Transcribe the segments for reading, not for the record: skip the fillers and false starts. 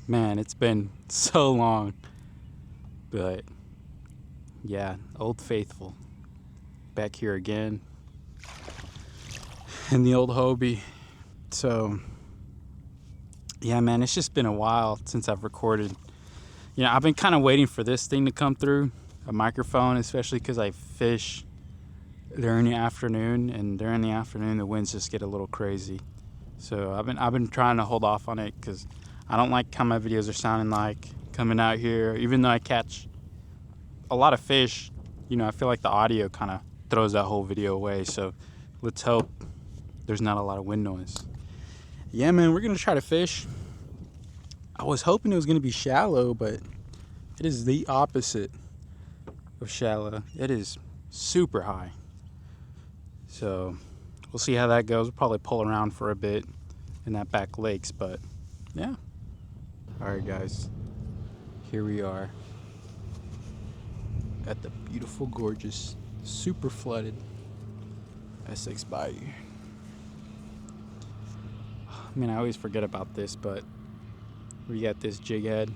Man, it's been so long. But yeah, Old Faithful. Back here again. In the old Hobie. So yeah, man, it's just been a while since I've recorded. You know, I've been kind of waiting for this thing to come through, a microphone, especially because I fish during the afternoon, and during the afternoon the winds just get a little crazy. So I've been trying to hold off on it because I don't like how my videos are sounding like coming out here. Even though I catch a lot of fish, you know, I feel like the audio kind of throws that whole video away. So let's hope there's not a lot of wind noise. Yeah, man, we're gonna try to fish. I was hoping it was gonna be shallow, but it is the opposite of shallow. It is super high. So we'll see how that goes. We'll probably pull around for a bit in that back lakes, but yeah. All right, guys, here we are at the beautiful, gorgeous, super flooded Essex Bayou. I mean, I always forget about this, but we got this jig head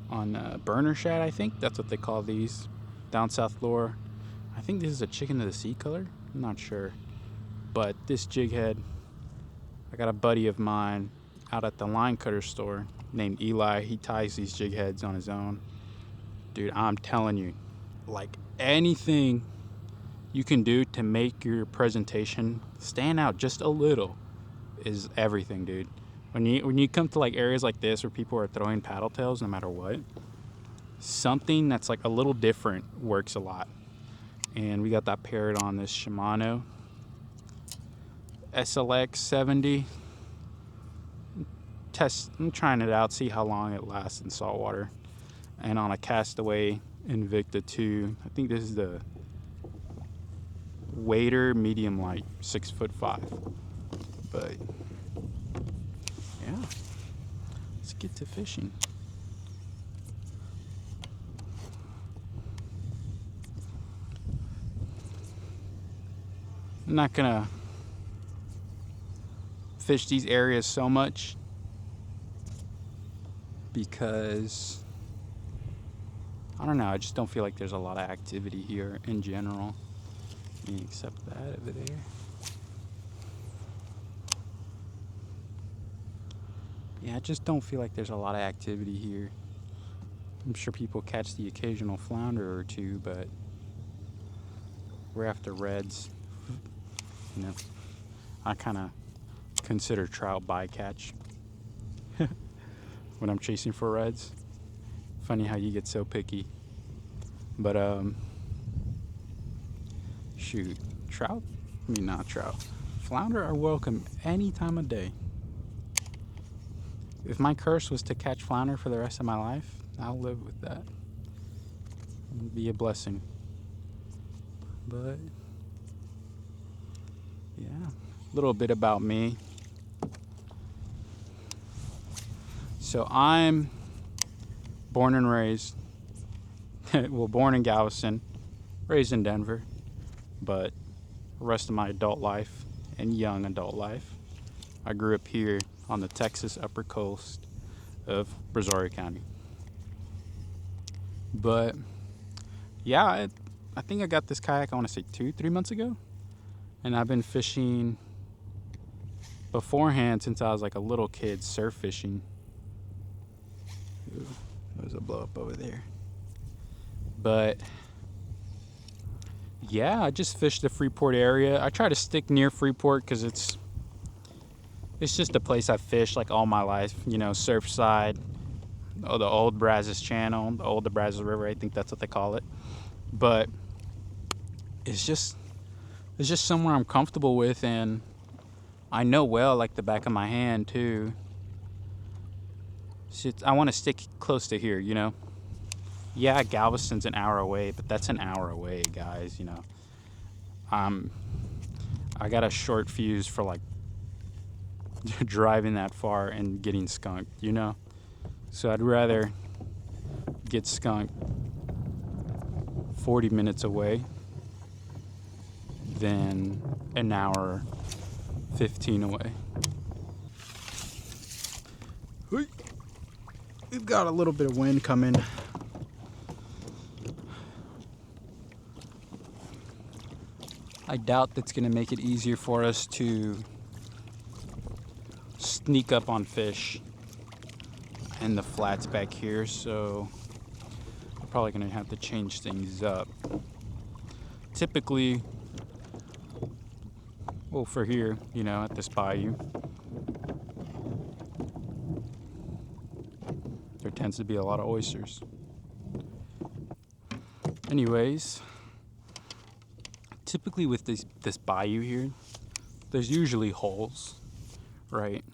on burner shad, I think that's what they call these down south lure. I think this is a chicken of the sea color, I'm not sure. But this jig head, I got a buddy of mine out at the line cutter store named Eli. He ties these jig heads on his own. Dude, I'm telling you, like, anything you can do to make your presentation stand out just a little is everything, dude. When you come to like areas like this where people are throwing paddle tails no matter what, something that's like a little different works a lot. And we got that paired on this Shimano SLX 70. I'm trying it out, see how long it lasts in saltwater. And on a Castaway Invicta 2, I think this is the wader medium light, 6'5". But yeah, let's get to fishing. I'm not gonna fish these areas so much because I don't know, I just don't feel like there's a lot of activity here in general. I mean, except that over there. Yeah, I just don't feel like there's a lot of activity here. I'm sure people catch the occasional flounder or two, but we're after reds. You know, I kind of consider trout bycatch when I'm chasing for reds. Funny how you get so picky. But shoot, trout? I mean, not trout. Flounder are welcome any time of day. If my curse was to catch flounder for the rest of my life, I'll live with that. It'd be a blessing. But yeah, a little bit about me. So I'm born and raised, well, born in Galveston, raised in Denver, but the rest of my adult life and young adult life, I grew up here on the Texas upper coast of Brazoria County. But yeah, I think I got this kayak, I want to say 2-3 months ago, and I've been fishing beforehand since I was like a little kid, surf fishing. Ooh, there's a blow up over there. But yeah, I just fished the Freeport area. I try to stick near Freeport because it's just a place I've fished like all my life, you know, Surfside, the old Brazos Channel, the old Brazos River, I think that's what they call it. But it's just somewhere I'm comfortable with, and I know well like the back of my hand too. I want to stick close to here, you know. Yeah, Galveston's an hour away, but that's an hour away, guys, you know. I got a short fuse for like driving that far and getting skunked, you know. So I'd rather get skunked 40 minutes away than an hour 15 away. we've got a little bit of wind coming. I doubt that's going to make it easier for us to sneak up on fish in the flats back here, so we're probably going to have to change things up. Typically, well, for here, you know, at this bayou, there tends to be a lot of oysters. Anyways, typically with this bayou here, there's usually holes, right?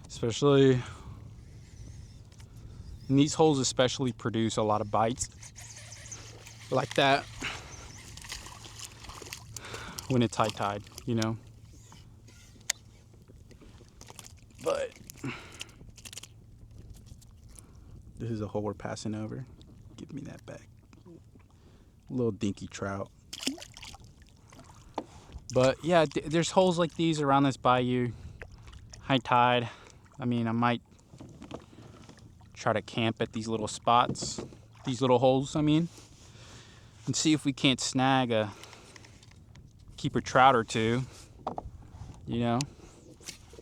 Especially, and these holes especially produce a lot of bites like that when it's high tide, you know? But this is a hole we're passing over. Give me that back. Little dinky trout. But yeah, there's holes like these around this bayou. High tide. I mean, I might try to camp at these little spots, these little holes, I mean, and see if we can't snag a keeper trout or two, you know?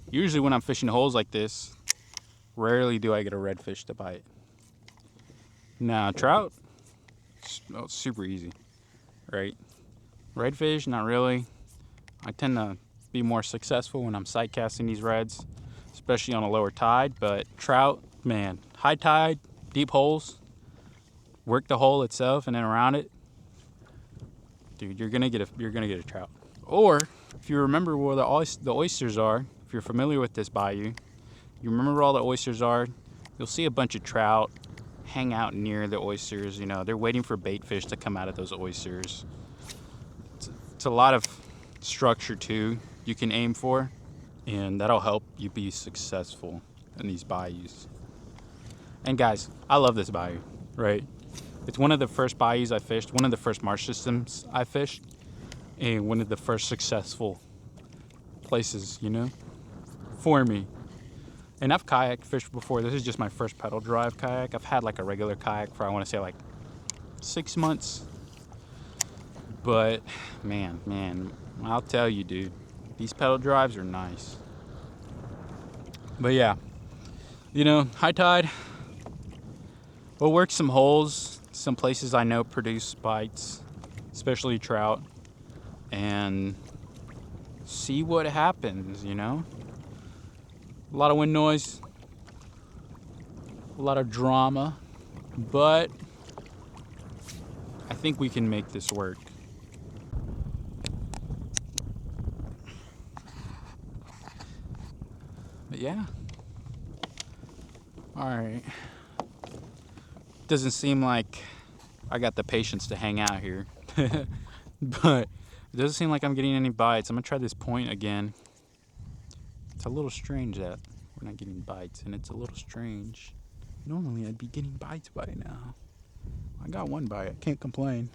Usually when I'm fishing holes like this, rarely do I get a redfish to bite. Now, trout, it's super easy, right? Redfish, not really. I tend to be more successful when I'm sight casting these reds, especially on a lower tide, but trout, man, high tide, deep holes, work the hole itself and then around it, dude, you're gonna get a trout. Or if you remember where the oysters are, if you're familiar with this bayou, you remember where all the oysters are, you'll see a bunch of trout hang out near the oysters. You know, they're waiting for bait fish to come out of those oysters. It's a lot of structure too you can aim for, and that'll help you be successful in these bayous. And guys, I love this bayou, right? It's one of the first bayous I fished, one of the first marsh systems I fished, and one of the first successful places, you know, for me. And I've kayak fished before. This is just my first pedal drive kayak. I've had like a regular kayak for, I want to say, like 6 months. But man, I'll tell you, dude, these pedal drives are nice. But yeah, you know, high tide, we'll work some holes, some places I know produce bites, especially trout, and see what happens, you know? A lot of wind noise, a lot of drama, but I think we can make this work. But yeah. Alright. Doesn't seem like I got the patience to hang out here. But it doesn't seem like I'm getting any bites. I'm gonna try this point again. It's a little strange that we're not getting bites, and it's a little strange. Normally I'd be getting bites by now. I got one bite, I can't complain.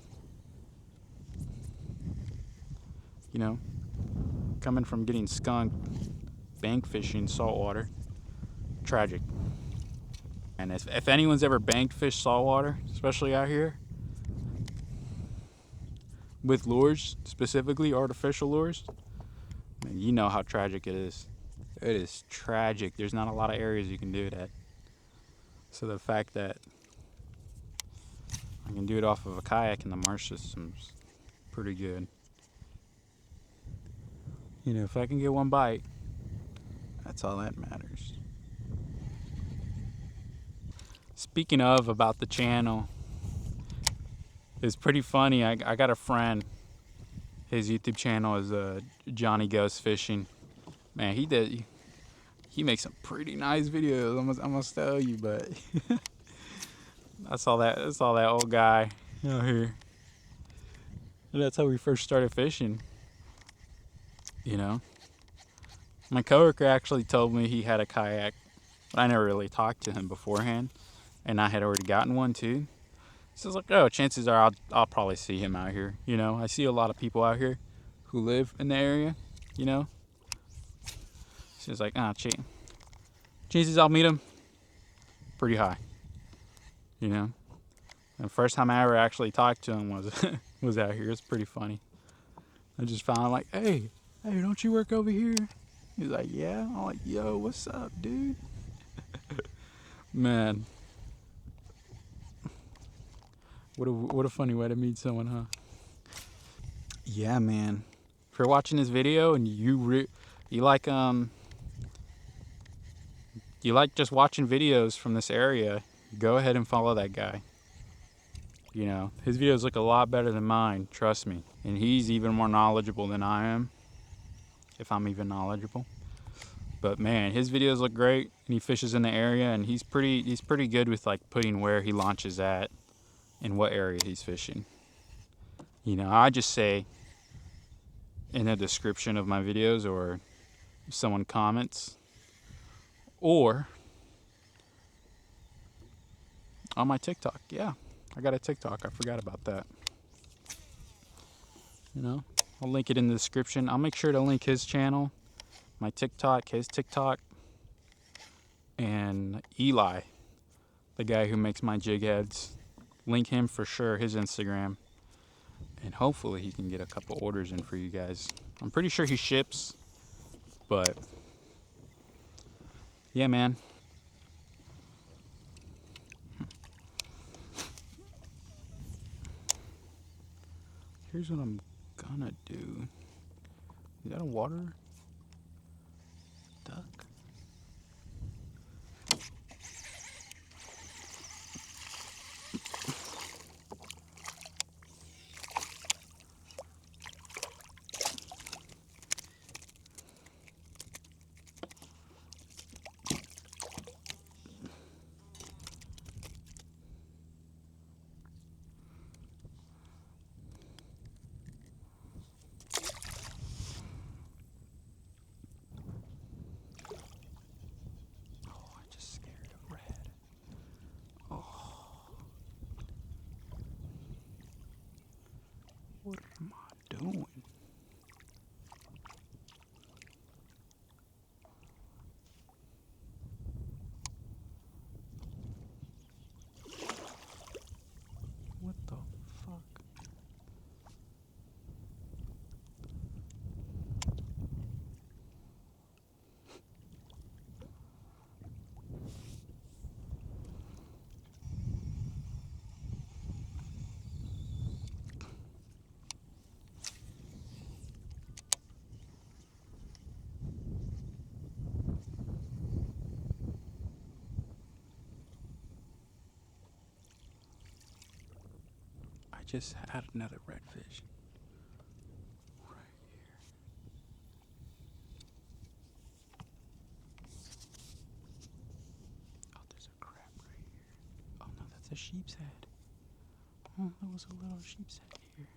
You know, coming from getting skunked, bank fishing, saltwater, tragic. And if anyone's ever banked fished saltwater, especially out here, with lures, specifically artificial lures, man, you know how tragic it is. It is tragic. There's not a lot of areas you can do it at. So the fact that I can do it off of a kayak in the marsh system's pretty good. You know, if I can get one bite, that's all that matters. Speaking of about the channel, it's pretty funny. I got a friend. His YouTube channel is Johnny Goes Fishing. Man, he makes some pretty nice videos. I must tell you, but that's all that old guy out here. And that's how we first started fishing. You know, my coworker actually told me he had a kayak, but I never really talked to him beforehand, and I had already gotten one too. So I was like, oh, chances are I'll probably see him out here. You know, I see a lot of people out here who live in the area, you know. So it's like, chances I'll meet him. pretty high, you know. And the first time I ever actually talked to him was out here. It's pretty funny. I just found like, hey, don't you work over here? He's like, yeah. I'm like, yo, what's up, dude? Man, what a funny way to meet someone, huh? Yeah, man. If you're watching this video and you like just watching videos from this area, go ahead and follow that guy. You know, his videos look a lot better than mine, trust me. And he's even more knowledgeable than I am, if I'm even knowledgeable. But man, his videos look great, and he fishes in the area, and he's pretty good with like putting where he launches at and what area he's fishing. You know, I just say in the description of my videos, or if someone comments, or on my TikTok. Yeah, I got a TikTok. I forgot about that. You know, I'll link it in the description. I'll make sure to link his channel, my TikTok, his TikTok, and Eli, the guy who makes my jig heads. Link him for sure, his Instagram. And hopefully he can get a couple orders in for you guys. I'm pretty sure he ships, but yeah, man. Here's what I'm gonna do. Is that a water duck? What am I doing? What the fuck? I just had another redfish. Right here. Oh, there's a crab right here. Oh no, that's a sheep's head. Oh, there was a little sheep's head here.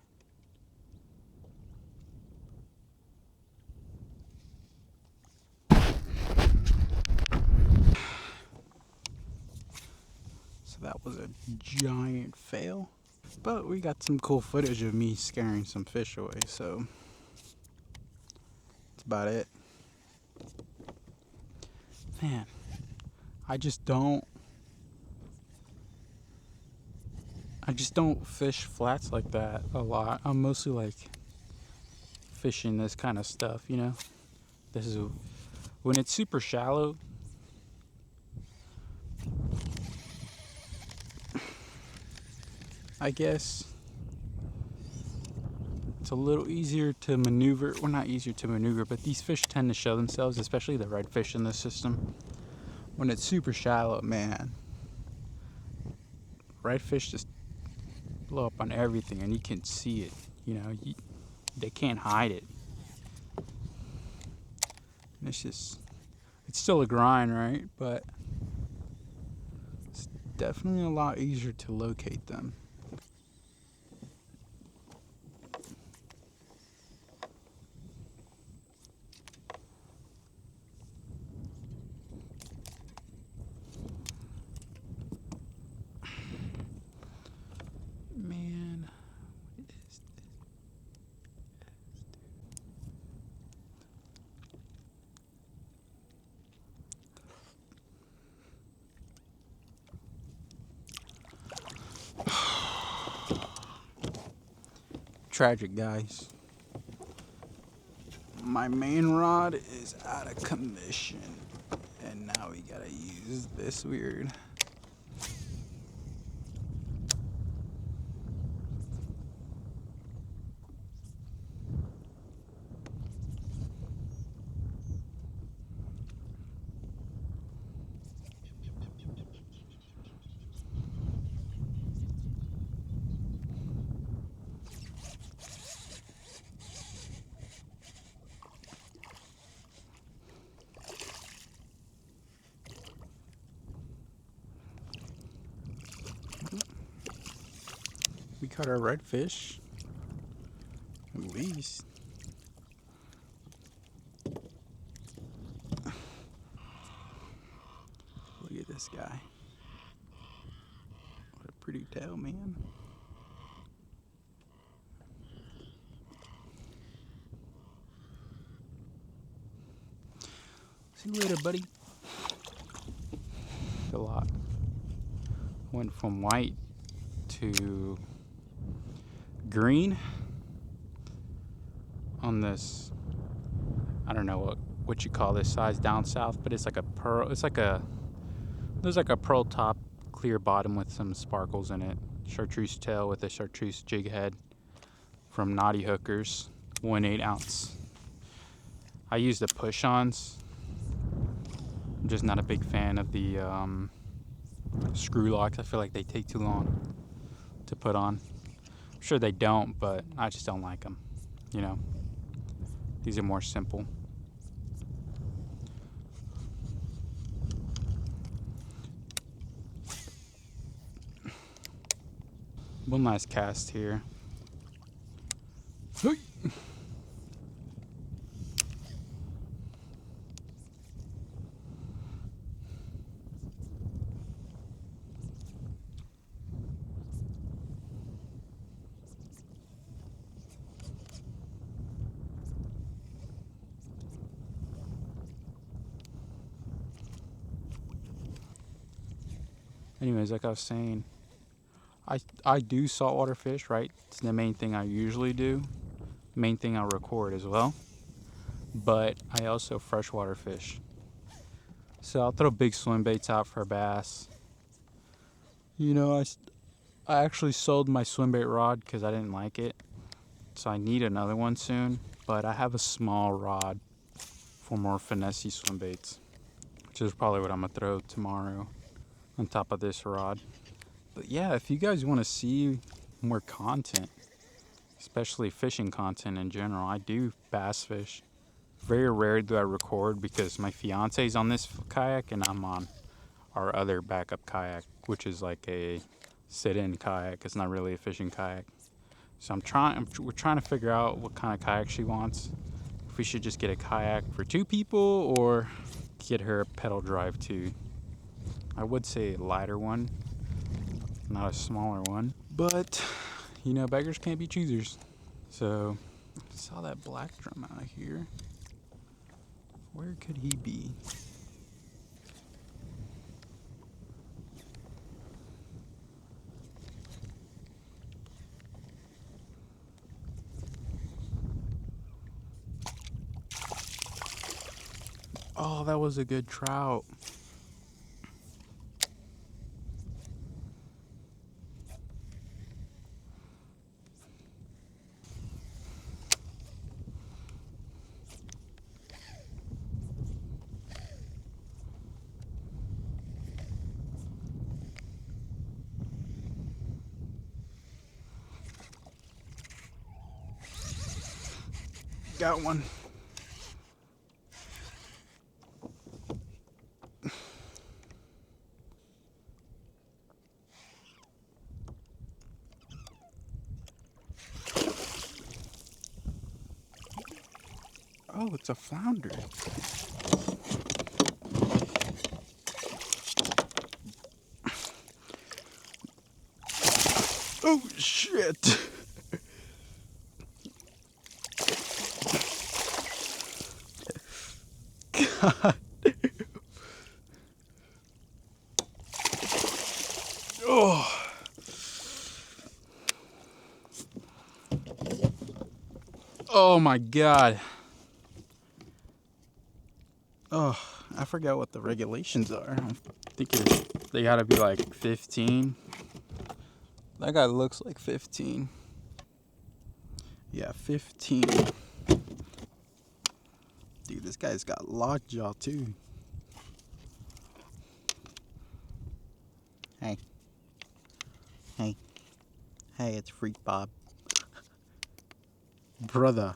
So that was a giant fail. But we got some cool footage of me scaring some fish away, so that's about it. Man, I just don't fish flats like that a lot. I'm mostly like fishing this kind of stuff, you know? This is when it's super shallow. I guess it's a little easier to maneuver. Well, not easier to maneuver, but these fish tend to show themselves, especially the redfish in this system. When it's super shallow, man, redfish just blow up on everything, and you can see it. You know, they can't hide it. And it's still a grind, right? But it's definitely a lot easier to locate them. Man, what is this? Tragic, guys. My main rod is out of commission, and now we gotta use this weird. We caught our redfish, at least. Look at this guy. What a pretty tail, man. See you later, buddy. A lot. Went from white to green on this. I don't know what you call this size down south, but it's like a pearl. It's like a, there's like a pearl top, clear bottom with some sparkles in it. Chartreuse tail with a chartreuse jig head from Naughty Hookers, 1/8 ounce. I use the push-ons. I'm just not a big fan of the screw locks. I feel like they take too long to put on. I'm sure they don't, but I just don't like them. You know, these are more simple. One last cast here. Hey. Anyways, like I was saying, I do saltwater fish, right? It's the main thing I usually do. Main thing I record as well. But I also freshwater fish. So I'll throw big swim baits out for bass. You know, I actually sold my swim bait rod because I didn't like it. So I need another one soon. But I have a small rod for more finessey swim baits, which is probably what I'm gonna throw tomorrow on top of this rod. But yeah, if you guys want to see more content, especially fishing content in general, I do bass fish. Very rare do I record because my fiance's on this kayak and I'm on our other backup kayak, which is like a sit-in kayak. It's not really a fishing kayak. So we're trying to figure out what kind of kayak she wants. If we should just get a kayak for 2 people or get her a pedal drive too. I would say a lighter one, not a smaller one, but you know, beggars can't be choosers. So I saw that black drum out here. Where could he be? Oh, that was a good trout. Got one. Oh, it's a flounder. Oh, shit. God. Oh. Oh my God. Oh, I forgot what the regulations are. I think they gotta be like 15. That guy looks like 15. Yeah, 15. Dude, this guy's got lockjaw too. Hey. Hey. Hey, it's Freak Bob. Brother.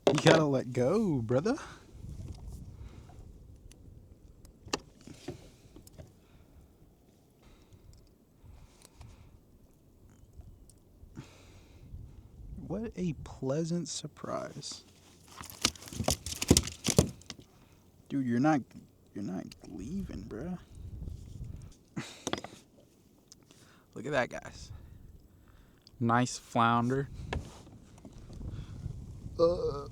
You gotta let go, brother. What a pleasant surprise. Dude, you're not leaving, bruh. Look at that, guys. Nice flounder. Oh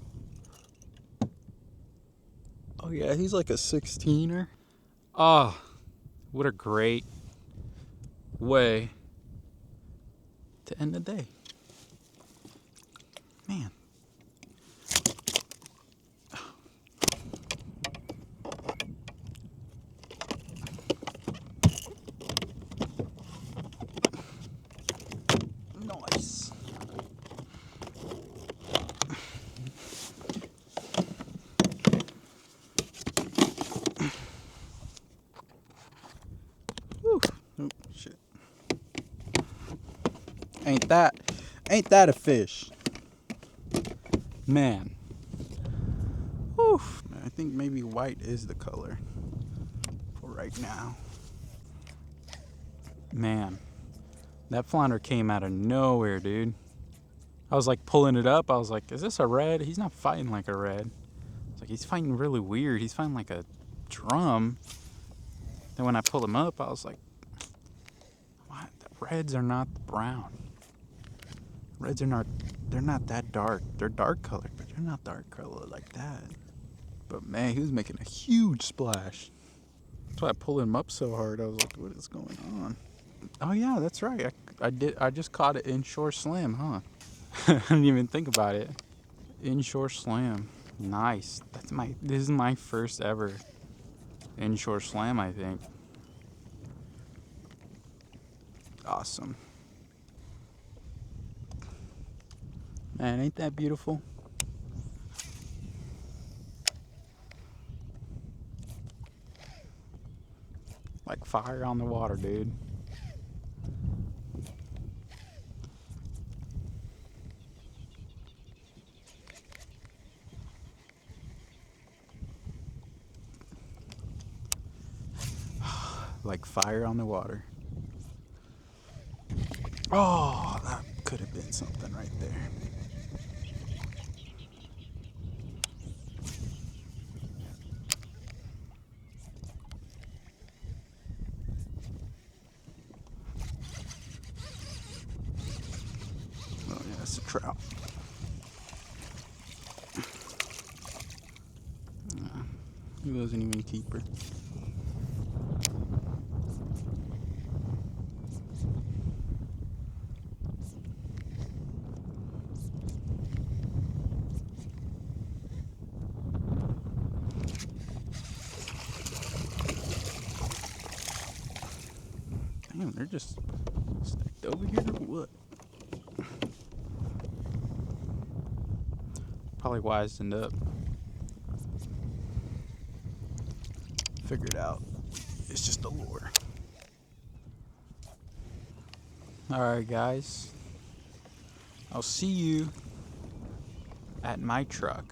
yeah, he's like a 16er. Oh, what a great way to end the day. Man. Nice. Whew. Oh, shit. Ain't that a fish? Man. Whew. I think maybe white is the color for right now. Man, that flounder came out of nowhere, dude. I was like pulling it up. I was like, is this a red? He's not fighting like a red. It's like he's fighting really weird. He's fighting like a drum. Then when I pulled him up, I was like, what? The reds are not brown. Reds are not, they're not that dark. They're dark colored, but they're not dark colored like that. But man, he was making a huge splash. That's why I pulled him up so hard. I was like, what is going on? Oh yeah, that's right. I just caught it inshore slam, huh? I didn't even think about it. Inshore slam. Nice. This is my first ever inshore slam, I think. Awesome. Man, ain't that beautiful? Like fire on the water, dude. Like fire on the water. Oh, that could have been something right there. Oh yeah, that's a trout. He wasn't even a keeper. Damn, they're just stacked over here or what? Probably wisened up. Figured out. It's just a lure. Alright, guys. I'll see you at my truck.